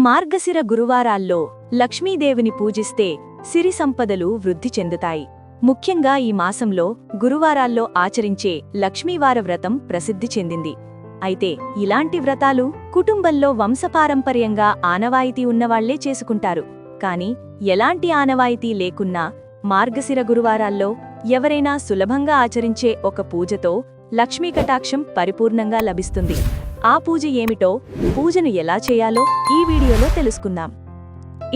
మార్గశిర గురువారాల్లో లక్ష్మీదేవిని పూజిస్తే సిరి సంపదలు వృద్ధి చెందుతాయి. ముఖ్యంగా ఈ మాసంలో గురువారాల్లో ఆచరించే లక్ష్మీవార వ్రతం ప్రసిద్ధి చెందింది. అయితే ఇలాంటి వ్రతాలు కుటుంబంలో వంశపారంపర్యంగా ఆనవాయితీ ఉన్నవాళ్లే చేసుకుంటారు. కాని ఎలాంటి ఆనవాయితీ లేకున్నా మార్గశిర గురువారాల్లో ఎవరైనా సులభంగా ఆచరించే ఒక పూజతో లక్ష్మీ కటాక్షం పరిపూర్ణంగా లభిస్తుంది. ఆ పూజ ఏమిటో, పూజను ఎలా చేయాలో ఈ వీడియోలో తెలుసుకుందాం.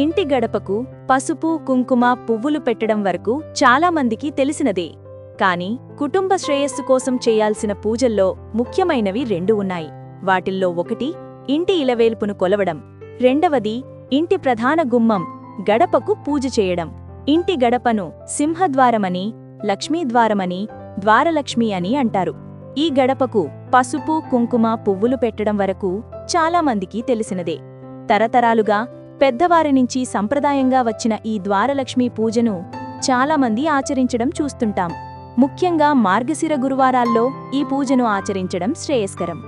ఇంటి గడపకు పసుపు, కుంకుమ, పువ్వులు పెట్టడం వరకు చాలా మందికి తెలిసినదే. కాని కుటుంబ శ్రేయస్సు కోసం చేయాల్సిన పూజల్లో ముఖ్యమైనవి 2 ఉన్నాయి. వాటిల్లో ఒకటి ఇంటి ఇలవేల్పును కొలవడం, రెండవది ఇంటి ప్రధాన గుమ్మం గడపకు పూజ చేయడం. ఇంటి గడపను సింహద్వారమని, లక్ష్మీద్వారమని, ద్వారలక్ష్మి అని అంటారు. ఈ గడపకు పసుపు, కుంకుమ, పువ్వులు పెట్టడం వరకు చాలా మందికి తెలిసినదే. తరతరాలుగా పెద్దవారి నుంచి సంప్రదాయంగా వచ్చిన ఈ ద్వారలక్ష్మీ పూజను చాలామంది ఆచరించడం చూస్తుంటాం. ముఖ్యంగా మార్గశిర గురువారాల్లో ఈ పూజను ఆచరించడం శ్రేయస్కరం.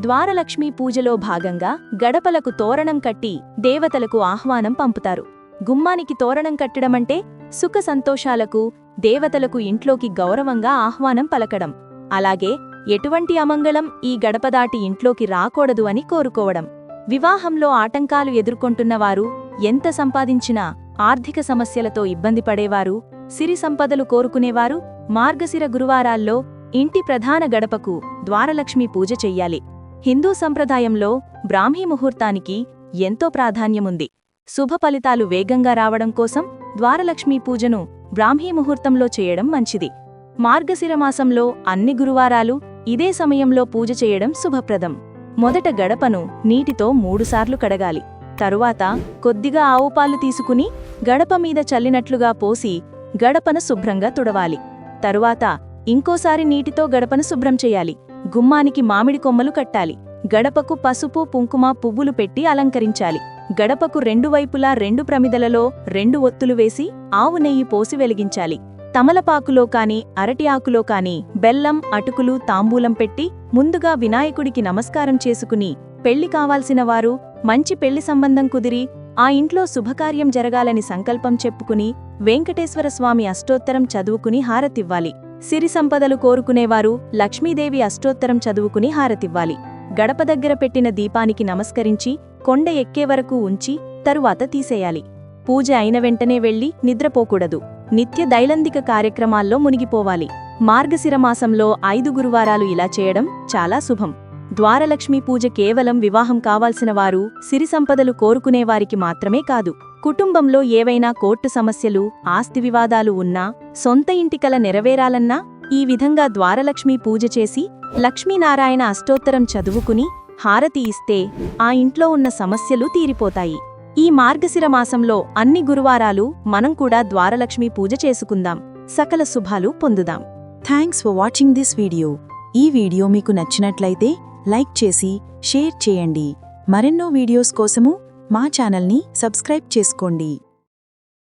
ద్వారలక్ష్మీ పూజలో భాగంగా గడపలకు తోరణం కట్టి దేవతలకు ఆహ్వానం పంపుతారు. గుమ్మానికి తోరణం కట్టడమంటే సుఖ సంతోషాలకు, దేవతలకు ఇంట్లోకి గౌరవంగా ఆహ్వానం పలకడం. అలాగే ఎటువంటి అమంగళం ఈ గడప దాటి ఇంట్లోకి రాకూడదు అని కోరుకోవడం. వివాహంలో ఆటంకాలు ఎదుర్కొంటున్నవారు, ఎంత సంపాదించినా ఆర్థిక సమస్యలతో ఇబ్బంది పడేవారు, సిరి సంపదలు కోరుకునేవారు మార్గశిర గురువారాల్లో ఇంటి ప్రధాన గడపకు ద్వారలక్ష్మీ పూజ చెయ్యాలి. హిందూ సంప్రదాయంలో బ్రాహ్మీ ముహూర్తానికి ఎంతో ప్రాధాన్యముంది. శుభ ఫలితాలు వేగంగా రావడం కోసం ద్వారలక్ష్మీ పూజను బ్రాహ్మీ ముహూర్తంలో చేయడం మంచిది. మార్గశిర మాసంలో అన్ని గురువారాలు ఇదే సమయంలో పూజ చేయడం శుభప్రదం. మొదట గడపను నీటితో 3 సార్లు కడగాలి. తరువాత కొద్దిగా ఆవుపాలు తీసుకుని గడప మీద చల్లినట్లుగా పోసి గడపను శుభ్రంగా తుడవాలి. తరువాత ఇంకోసారి నీటితో గడపను శుభ్రం చేయాలి. గుమ్మానికి మామిడి కొమ్మలు కట్టాలి. గడపకు పసుపు, కుంకుమ, పువ్వులు పెట్టి అలంకరించాలి. గడపకు 2 వైపులా 2 ప్రమిదలలో 2 ఒత్తులు వేసి ఆవు నెయ్యి పోసి వెలిగించాలి. తమలపాకులో కాని, అరటి ఆకులో కాని బెల్లం, అటుకులు, తాంబూలం పెట్టి ముందుగా వినాయకుడికి నమస్కారం చేసుకుని, పెళ్లి కావాల్సిన వారు మంచి పెళ్లి సంబంధం కుదిరి ఆ ఇంట్లో శుభకార్యం జరగాలని సంకల్పం చెప్పుకుని వెంకటేశ్వర స్వామి అష్టోత్తరం చదువుకుని హారతివ్వాలి. సిరి సంపదలు కోరుకునేవారు లక్ష్మీదేవి అష్టోత్తరం చదువుకుని హారతివ్వాలి. గడప దగ్గర పెట్టిన దీపానికి నమస్కరించి కొండ ఎక్కే వరకు ఉంచి తరువాత తీసేయాలి. పూజ అయిన వెంటనే వెళ్లి నిద్రపోకూడదు. నిత్య దైనందిక కార్యక్రమాల్లో మునిగిపోవాలి. మార్గశిర మాసంలో 5 గురువారాలు ఇలా చేయడం చాలా శుభం. ద్వారలక్ష్మీ పూజ కేవలం వివాహం కావాల్సిన వారు, సిరి సంపదలు కోరుకునేవారికి మాత్రమే కాదు. కుటుంబంలో ఏవైనా కోర్టు సమస్యలు, ఆస్తి వివాదాలు ఉన్నా, సొంత ఇంటి కల నెరవేరాలన్నా ఈ విధంగా ద్వారలక్ష్మీ పూజ చేసి లక్ష్మీనారాయణ అష్టోత్తరం చదువుకుని హారతి ఇస్తే ఆ ఇంట్లో ఉన్న సమస్యలు తీరిపోతాయి. ఈ మార్గశిర మాసంలో అన్ని గురువారాలు మనం కూడా ద్వారలక్ష్మీ పూజ చేసుకుందాం. సకల శుభాలు పొందుదాం. Thanks for watching this video. ఈ వీడియో మీకు నచ్చినట్లయితే లైక్ చేసి షేర్ చేయండి. మరెన్నో వీడియోస్ కోసము మా ఛానల్ని సబ్స్క్రైబ్ చేసుకోండి.